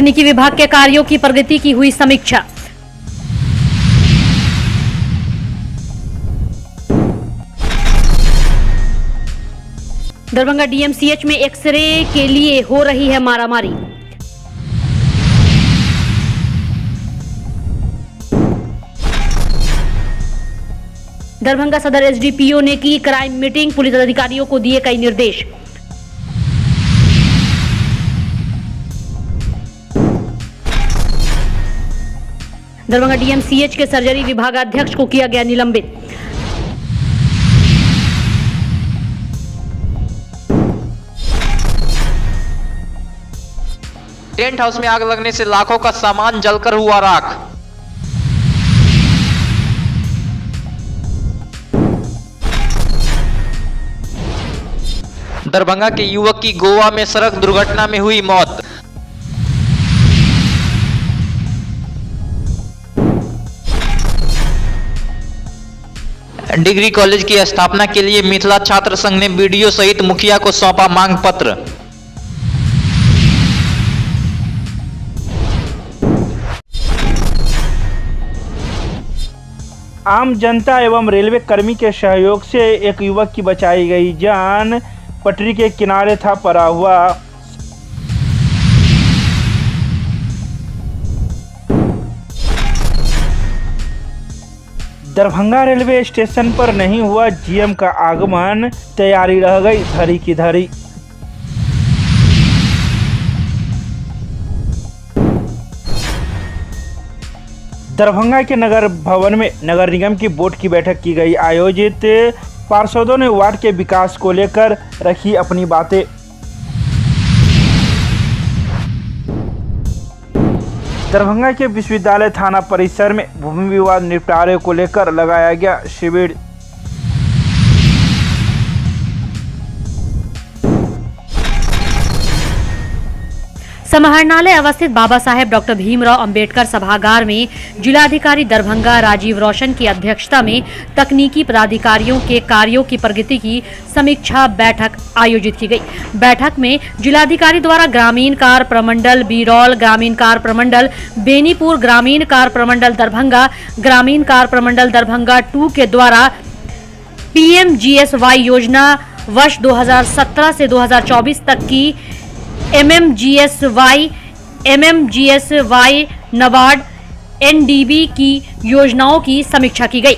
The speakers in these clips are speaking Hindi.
तकनीकी विभाग के कार्यों की प्रगति की हुई समीक्षा। दरभंगा डीएमसीएच में एक्सरे के लिए हो रही है मारामारी। दरभंगा सदर एसडीपीओ ने की क्राइम मीटिंग, पुलिस अधिकारियों को दिए कई निर्देश। दरभंगा डीएमसीएच के सर्जरी विभागाध्यक्ष को किया गया निलंबित। टेंट हाउस में आग लगने से लाखों का सामान जलकर हुआ राख। दरभंगा के युवक की गोवा में सड़क दुर्घटना में हुई मौत। डिग्री कॉलेज की स्थापना के लिए मिथिला छात्र संघ ने बीडीओ सहित मुखिया को सौंपा मांग पत्र। आम जनता एवं रेलवे कर्मी के सहयोग से एक युवक की बचाई गई जान। पटरी के किनारे था पड़ा हुआ। दरभंगा रेलवे स्टेशन पर नहीं हुआ जीएम का आगमन, तैयारी रह गई धरी की धरी। दरभंगा के नगर भवन में नगर निगम की बोर्ड की बैठक की गई आयोजित। पार्षदों ने वार्ड के विकास को लेकर रखी अपनी बातें। दरभंगा के विश्वविद्यालय थाना परिसर में भूमि विवाद निपटारे को लेकर लगाया गया शिविर। समाहरणालय अवस्थित बाबा साहेब डॉक्टर भीमराव अंबेडकर सभागार में जिलाधिकारी दरभंगा राजीव रोशन की अध्यक्षता में तकनीकी पदाधिकारियों के कार्यों की प्रगति की समीक्षा बैठक आयोजित की गई। बैठक में जिलाधिकारी द्वारा ग्रामीण कार्य प्रमंडल बिरौल, ग्रामीण कार्य प्रमंडल बेनीपुर, ग्रामीण कार्य प्रमंडल दरभंगा, ग्रामीण कार्य प्रमंडल दरभंगा 2 के द्वारा पीएमजीएसवाई योजना वर्ष 2017 से 2024 तक की एमएमजीएसवाई नाबार्ड एनडीबी की योजनाओं की समीक्षा की गई।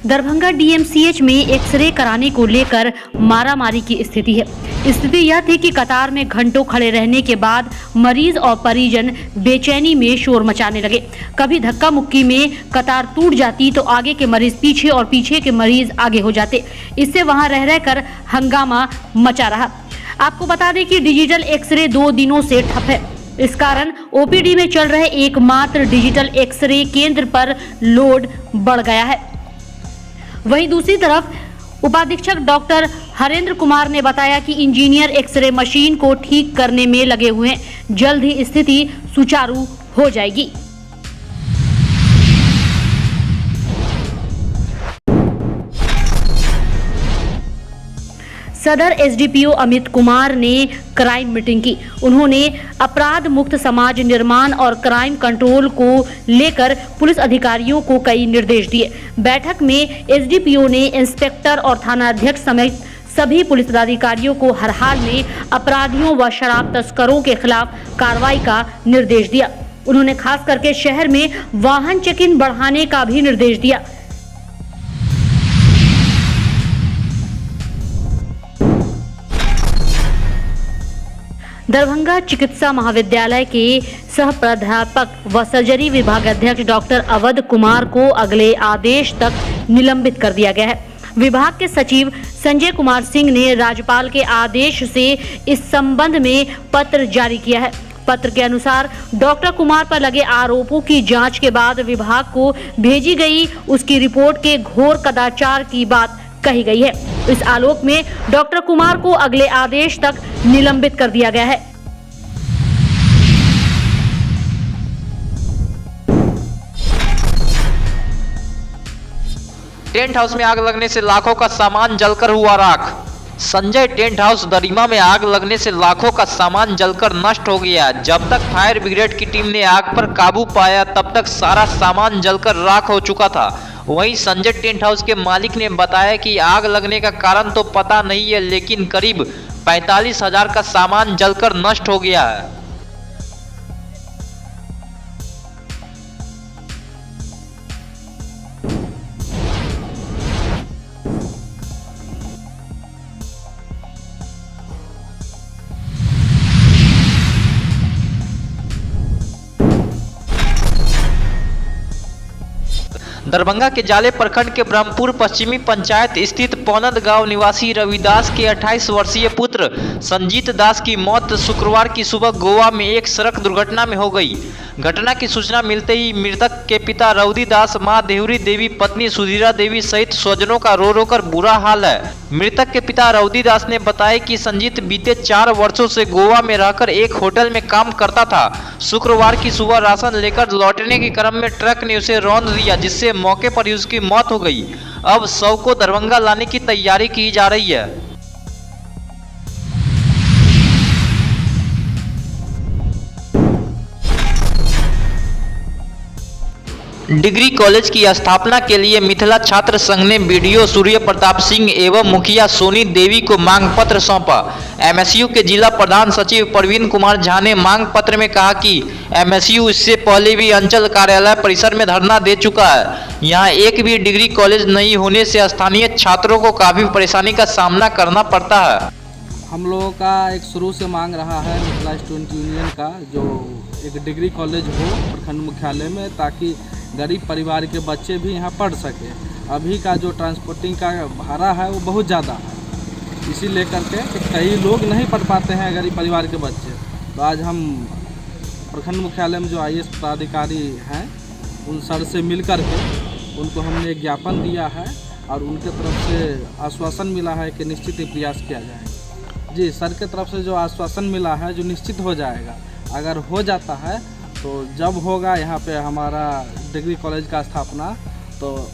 दरभंगा डीएमसीएच में एक्सरे कराने को लेकर मारामारी की स्थिति है। स्थिति यह थी कि कतार में घंटों खड़े रहने के बाद मरीज और परिजन बेचैनी में शोर मचाने लगे। कभी धक्का मुक्की में कतार टूट जाती तो आगे के मरीज पीछे और पीछे के मरीज आगे हो जाते। इससे वहां रह रहकर हंगामा मचा रहा। आपको बता दें कि डिजिटल एक्सरे 2 दिनों से ठप है। इस कारण ओपीडी में चल रहे एकमात्र डिजिटल एक्सरे केंद्र पर लोड बढ़ गया है। वहीं दूसरी तरफ उपाधीक्षक डॉक्टर हरेंद्र कुमार ने बताया कि इंजीनियर एक्सरे मशीन को ठीक करने में लगे हुए हैं। जल्द ही स्थिति सुचारू हो जाएगी। सदर एसडीपीओ अमित कुमार ने क्राइम मीटिंग की। उन्होंने अपराध मुक्त समाज निर्माण और क्राइम कंट्रोल को लेकर पुलिस अधिकारियों को कई निर्देश दिए। बैठक में एसडीपीओ ने इंस्पेक्टर और थानाध्यक्ष समेत सभी पुलिस पदाधिकारियों को हर हाल में अपराधियों व शराब तस्करों के खिलाफ कार्रवाई का निर्देश दिया। उन्होंने खास करके शहर में वाहन चेकिंग बढ़ाने का भी निर्देश दिया। दरभंगा चिकित्सा महाविद्यालय के सह प्राध्यापक व सर्जरी विभागाध्यक्ष डॉक्टर अवध कुमार को अगले आदेश तक निलंबित कर दिया गया है। विभाग के सचिव संजय कुमार सिंह ने राज्यपाल के आदेश से इस संबंध में पत्र जारी किया है। पत्र के अनुसार डॉक्टर कुमार पर लगे आरोपों की जांच के बाद विभाग को भेजी गई उसकी रिपोर्ट के घोर कदाचार की बात कही गई है। इस आलोक में डॉक्टर कुमार को अगले आदेश तक निलंबित कर दिया गया है। टेंट हाउस में आग लगने से लाखों का सामान जलकर हुआ राख। संजय टेंट हाउस दरिमा में आग लगने से लाखों का सामान जलकर नष्ट हो गया। जब तक फायर ब्रिगेड की टीम ने आग पर काबू पाया तब तक सारा सामान जलकर राख हो चुका था। वहीं संजय टेंट हाउस के मालिक ने बताया कि आग लगने का कारण तो पता नहीं है, लेकिन करीब 45,000 का सामान जलकर नष्ट हो गया है। दरभंगा के जाले प्रखंड के ब्रह्मपुर पश्चिमी पंचायत स्थित पौनद गांव निवासी रविदास के 28 वर्षीय पुत्र संजीत दास की मौत शुक्रवार की सुबह गोवा में एक सड़क दुर्घटना में हो गई। घटना की सूचना मिलते ही मृतक के पिता रउदी दास, मां देहुरी देवी, पत्नी सुधीरा देवी सहित स्वजनों का रो रो कर बुरा हाल है। मृतक के पिता रउदी दास ने बताया कि संजीत बीते 4 वर्षों से गोवा में रहकर एक होटल में काम करता था। शुक्रवार की सुबह राशन लेकर लौटने के क्रम में ट्रक ने उसे रौंद दिया, जिससे मौके पर ही उसकी मौत हो गई। अब शव को दरभंगा लाने की तैयारी की जा रही है। डिग्री कॉलेज की स्थापना के लिए मिथिला छात्र संघ ने बीडीओ सूर्य प्रताप सिंह एवं मुखिया सोनी देवी को मांग पत्र सौंपा। एमएसयू के जिला प्रधान सचिव प्रवीण कुमार झा ने मांग पत्र में कहा कि एमएसयू इससे पहले भी अंचल कार्यालय परिसर में धरना दे चुका है। यहां एक भी डिग्री कॉलेज नहीं होने से स्थानीय छात्रों को काफी परेशानी का सामना करना पड़ता है। हम लोगों का एक शुरू से मांग रहा है मिथिला स्टूडेंट यूनियन का, जो एक डिग्री कॉलेज हो प्रखंड मुख्यालय में, ताकि गरीब परिवार के बच्चे भी यहाँ पढ़ सके। अभी का जो ट्रांसपोर्टिंग का भाड़ा है वो बहुत ज़्यादा है, इसी लेकर के कई लोग नहीं पढ़ पाते हैं गरीब परिवार के बच्चे। तो आज हम प्रखंड मुख्यालय में जो IAS पदाधिकारी हैं उन सर से मिल कर के उनको हमने एक ज्ञापन दिया है और उनके तरफ से आश्वासन मिला है कि निश्चित ही प्रयास किया जाएगा। जी, सर के तरफ से जो आश्वासन मिला है जो निश्चित हो जाएगा। अगर हो जाता है तो जब होगा यहाँ पे हमारा डिग्री कॉलेज का स्थापना, तो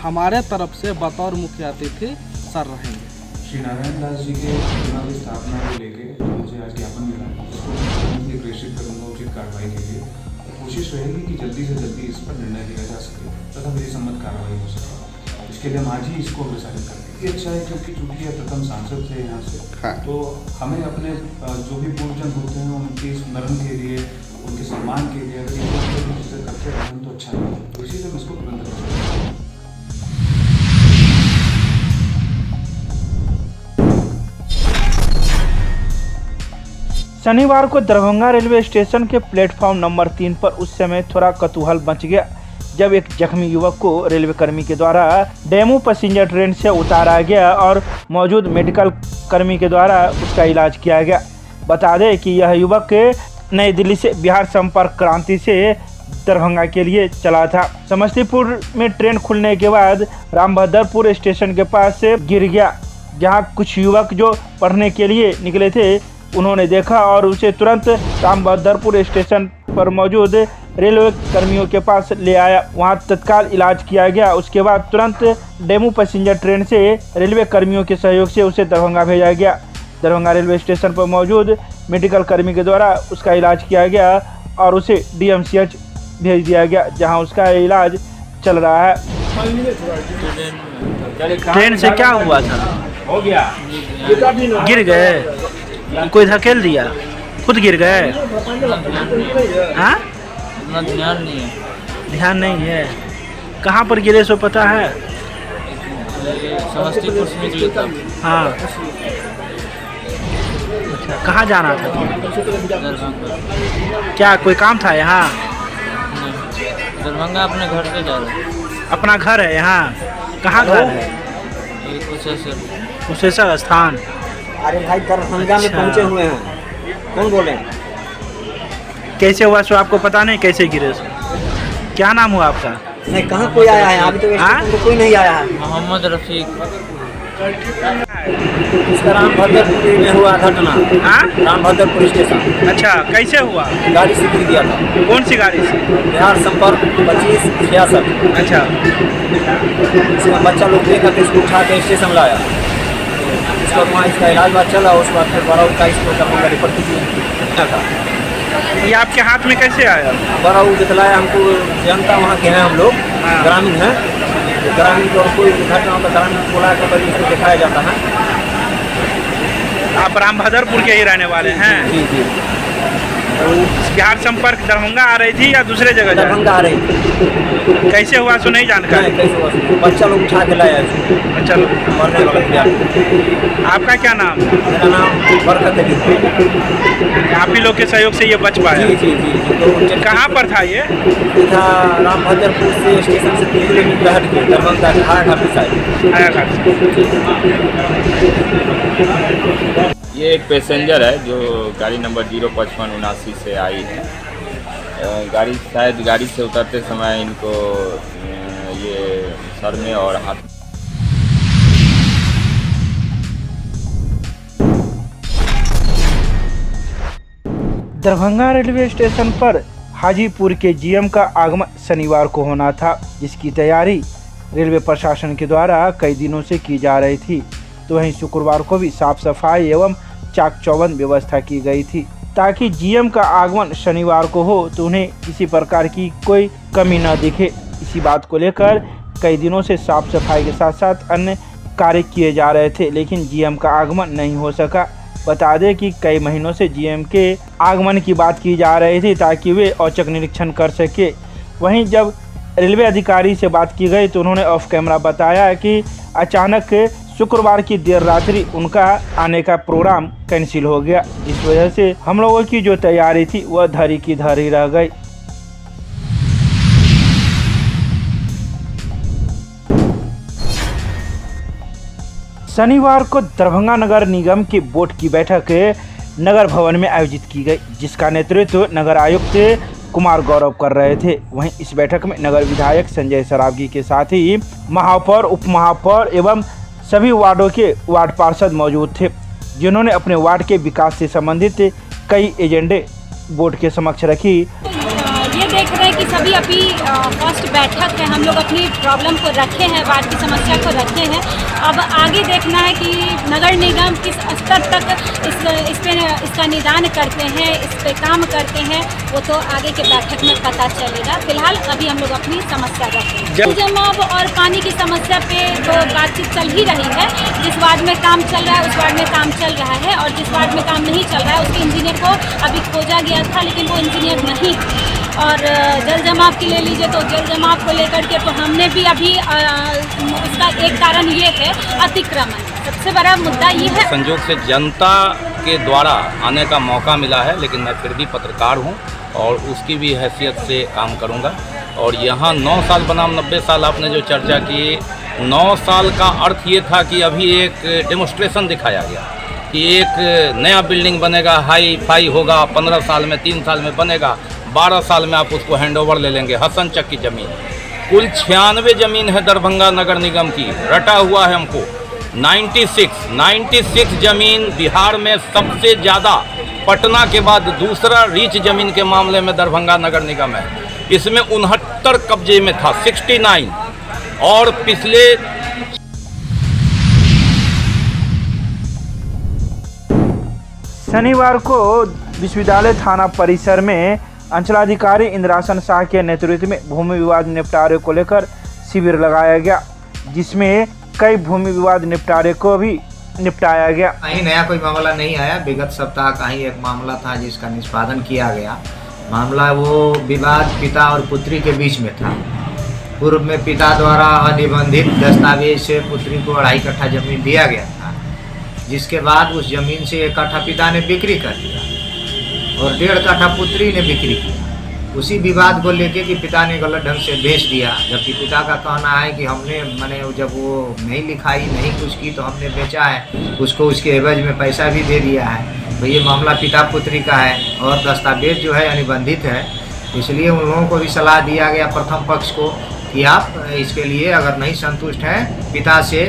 हमारे तरफ से बतौर मुख्य अतिथि सर रहेंगे। श्री नारायण दास जी के प्रतिमा की स्थापना को लेकर जो मुझे आज ज्ञापन मिला है उसको प्रेषित करूँगा उचित कार्रवाई के लिए। कोशिश रहेगी कि जल्दी से जल्दी इस पर निर्णय लिया जा सके तथा मेरी सम्मत कार्रवाई हो सके। इसके लिए हम आज ही इसको अग्रसारित करेंगे। ये अच्छा है क्योंकि चूँकि यह प्रथम सांसद थे यहाँ से, तो हमें अपने जो भी पूर्वजन होते हैं उनके स्मरण के लिए, उनके सम्मान के लिए अगर ये चीज़ें करते रहें तो अच्छा है। तो इसी से हम इसको तुरंत करेंगे। शनिवार को दरभंगा रेलवे स्टेशन के प्लेटफॉर्म नंबर 3 पर उस समय थोड़ा कौतूहल मच गया जब एक जख्मी युवक को रेलवे कर्मी के द्वारा डेमू पैसेंजर ट्रेन से उतारा गया और मौजूद मेडिकल कर्मी के द्वारा उसका इलाज किया गया। बता दें कि यह युवक नई दिल्ली से बिहार संपर्क क्रांति से दरभंगा के लिए चला था। समस्तीपुर में ट्रेन खुलने के बाद रामभद्रपुर स्टेशन के पास से गिर गया, जहां कुछ युवक जो पढ़ने के लिए निकले थे उन्होंने देखा और उसे तुरंत रामभद्रपुर स्टेशन पर मौजूद रेलवे कर्मियों के पास ले आया। वहां तत्काल इलाज किया गया। उसके बाद तुरंत डेमू पैसेंजर ट्रेन से रेलवे कर्मियों के सहयोग से उसे दरभंगा भेजा गया। दरभंगा रेलवे स्टेशन पर मौजूद मेडिकल कर्मी के द्वारा उसका इलाज किया गया और उसे DMCH भेज दिया गया, जहां उसका इलाज चल रहा है। ट्रेन से क्या हुआ था? हो गया, गिर गए? कोई धकेल दिया? खुद गिर गए? हाँ, इतना ध्यान नहीं है। ध्यान नहीं है। कहाँ पर गिरे सो पता है? समस्तीपुर से निकले तब। हाँ, अच्छा, कहाँ जाना था? दरभंगा। क्या कोई काम था यहाँ? नहीं, दरभंगा अपने घर पे जा रहे। अपना घर है यहाँ? कहाँ घर है? ये कुशेश्वर स्थान। अरे भाई दरभंगा में पहुंचे हुए हैं। कौन बोले? कैसे हुआ सो आपको पता नहीं? कैसे गिरे सो? क्या नाम हुआ आपका? नहीं, कहाँ कोई आया है? अभी तो स्टेशन पे कोई नहीं आया है। मोहम्मद रफीक। इसका रामभद्रपुर में हुआ घटना। हाँ? रामभद्रपुर स्टेशन। अच्छा, कैसे हुआ? गाड़ी से गिर गया था। कौन सी गाड़ी से? बिहार संपर्क 2566। अच्छा, इसका बच्चा लोग देखा तो इसको उठा के स्टेशन लाया। इसका वहाँ इसका इलाज बात चला, उसके बाद फिर बराऊ का इसको दरभंगा रेफर किया। ये आपके हाथ में कैसे आया? बराऊ दिखलाया हमको, जनता वहाँ के हैं हम लोग, हाँ। ग्रामीण हैं। ग्रामीण को कोई घटना होता ग्रामीण को लाकर बड़ी इसको दिखाया जाता है। आप रामभद्रपुर के ही रहने वाले हैं? जी जी। बिहार संपर्क दरभंगा आ रही थी या दूसरे जगह जा रही दरभंगा आ रही थी? थी? कैसे हुआ सो नहीं जानकारी? कैसे हुआ? बच्चा लोग उठा के लाया इसको। चलो, मरने वाला विद्यार्थी। आपका क्या नाम? मेरा नाम बरकत अली है। आप ही लोग के सहयोग से ये बच पाया? जी जी जी जी। तो कहाँ पर था ये? था रामभद्रपुर से स्टेशन से 3 किलोमीटर हट के दरभंगा घाटी साइड। आया घाट से। ये एक पैसेंजर है जो गाड़ी नंबर 05579 से आई है। गाड़ी से उतरते समय इनको ये सर में और हाथ दरभंगा रेलवे स्टेशन पर हाजीपुर के जीएम का आगमन शनिवार को होना था, जिसकी तैयारी रेलवे प्रशासन के द्वारा कई दिनों से की जा रही थी। तो वहीं शुक्रवार को भी साफ सफाई एवं चाक चौबंद व्यवस्था की गई थी ताकि जीएम का आगमन शनिवार को हो तो उन्हें किसी प्रकार की कोई कमी न दिखे। इसी बात को लेकर कई दिनों से साफ सफाई के साथ साथ अन्य कार्य किए जा रहे थे, लेकिन जीएम का आगमन नहीं हो सका। बता दें कि कई महीनों से जीएम के आगमन की बात की जा रही थी ताकि वे औचक निरीक्षण कर सके। वहीं जब रेलवे अधिकारी से बात की गई तो उन्होंने ऑफ कैमरा बताया कि अचानक शुक्रवार की देर रात्रि उनका आने का प्रोग्राम कैंसिल हो गया, जिस वजह से हम लोगों की जो तैयारी थी वह धरी की धरी रह गई। शनिवार को दरभंगा नगर निगम की बोर्ड की बैठक नगर भवन में आयोजित की गई, जिसका नेतृत्व नगर आयुक्त कुमार गौरव कर रहे थे। वहीं इस बैठक में नगर विधायक संजय सरावगी के साथ ही महापौर, उप महापौर एवं सभी वार्डों के वार्ड पार्षद मौजूद थे, जिन्होंने अपने वार्ड के विकास से संबंधित कई एजेंडे बोर्ड के समक्ष रखी। ये देख रहे हैं कि सभी अभी फर्स्ट बैठक है, हम लोग अपनी प्रॉब्लम को रखे हैं, वार्ड की समस्या को रखे हैं। अब आगे देखना है कि नगर निगम किस स्तर तक इसका निदान करते हैं, इस पे काम करते हैं, वो तो आगे के बैठक में पता चलेगा। फिलहाल अभी हम लोग अपनी समस्या रखे हैं। जल जमाव और पानी की समस्या पे तो बातचीत चल ही रही है। जिस वार्ड में काम चल रहा है उस वार्ड में काम चल रहा है, और जिस वार्ड में काम नहीं चल रहा है उसके इंजीनियर को अभी खोजा गया था, लेकिन वो इंजीनियर नहीं। और जल जमाव की ले लीजिए तो जल जमाव को लेकर के तो हमने भी अभी इसका एक कारण ये है अतिक्रमण, सबसे बड़ा मुद्दा ये है। संयोग से जनता के द्वारा आने का मौका मिला है, लेकिन मैं फिर भी पत्रकार हूं और उसकी भी हैसियत से काम करूंगा। और यहाँ 9 साल बनाम 90 साल आपने जो चर्चा की, 9 साल का अर्थ ये था कि अभी एक डेमोस्ट्रेशन दिखाया गया कि एक नया बिल्डिंग बनेगा, हाई फाई होगा, 15 साल में 3 साल में बनेगा, 12 साल में आप उसको हैंडओवर ले लेंगे। हसन चक की ज़मीन, कुल 96 ज़मीन है दरभंगा नगर निगम की, रटा हुआ है हमको 96 ज़मीन बिहार में सबसे ज़्यादा, पटना के बाद दूसरा रीच ज़मीन के मामले में दरभंगा नगर निगम है। इसमें 69 कब्जे में था, 69। और पिछले शनिवार को विश्वविद्यालय थाना परिसर में अंचलाधिकारी इंद्रासन शाह के नेतृत्व में भूमि विवाद निपटारे को लेकर शिविर लगाया गया, जिसमें कई भूमि विवाद निपटारे को भी निपटाया गया। कहीं नया कोई मामला नहीं आया। विगत सप्ताह का ही एक मामला था जिसका निष्पादन किया गया। मामला वो विवाद पिता और पुत्री के बीच में था। पूर्व में पिता द्वारा अनिबंधित दस्तावेज से पुत्री को 2.5 कट्ठा जमीन दिया गया था, जिसके बाद उस जमीन से 1 कट्ठा पिता ने बिक्री कर दिया और 1.5 कट्ठा पुत्री ने बिक्री किया। उसी विवाद को लेके कि पिता ने गलत ढंग से बेच दिया, जबकि पिता का कहना है कि हमने जब वो नहीं लिखाई नहीं कुछ की तो हमने बेचा है, उसको उसके एवज में पैसा भी दे दिया है। तो ये मामला पिता पुत्री का है और दस्तावेज जो है अनिबंधित है। इसलिए उन लोगों को भी सलाह दिया गया प्रथम पक्ष को कि आप इसके लिए अगर नहीं संतुष्ट हैं पिता से